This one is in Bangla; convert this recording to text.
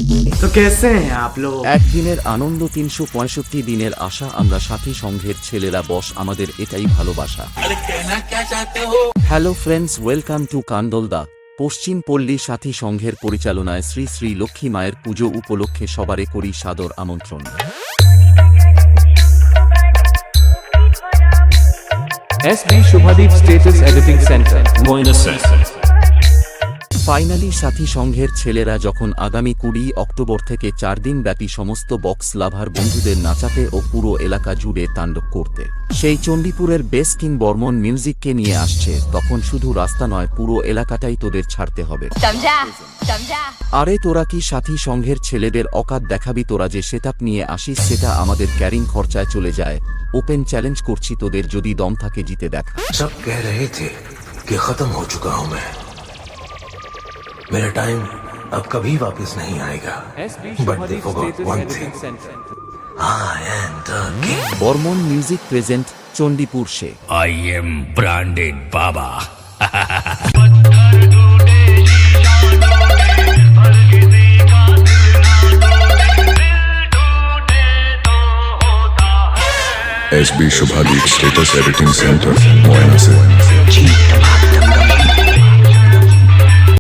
तो कैसे हैं आप लोग? একদিনের আনন্দ ৩৬৫ দিনের আশা আমরা সাথী সংঘের ছেলেরা বস আমাদের এটাই ভালোবাসা। Hello friends, welcome to Kandalda. পশ্চিম পল্লী সাথী সংঘের পরিচালনায় শ্রী শ্রী লক্ষ্মী মায়ের পুজো উপলক্ষে সবারে করি সাদর আমন্ত্রণ। SB Shubhadeep Status Editing Center, Moinasar. Finally সাথী সংঘের ছেলেরা যখন আগামী ২০ অক্টোবর থেকে ৪ দিন ব্যাপী সমস্ত বক্স লাভার বন্ধুদের নাচাতে ও পুরো এলাকা জুড়ে তাণ্ডব করতে সেই চণ্ডীপুরের বেস কিং বর্মন মিউজিককে নিয়ে আসছে, তখন শুধু রাস্তা নয় পুরো এলাকাটাই তোদের ছাড়তে হবে। আরে তোরা কি সাথী সংঘের ছেলেদের অকাত দেখাবি? তোরা যে সেটআপ নিয়ে আসিস সেটা আমাদের ক্যারিং খরচায় চলে যায়। ওপেন চ্যালেঞ্জ করছি, তোদের যদি দম থাকে জিতে দেখা। सब कह रहे थे कि खत्म हो चुका हूं मैं, मेरा टाइम अब कभी वापस नहीं आएगा। SB But they Shubhadeep forgot Status one Editing thing. Center. I am the king. Barman music present Chandipur say. I am branded Baba. SB Shubhadeep Status Editing Center, Moinasar.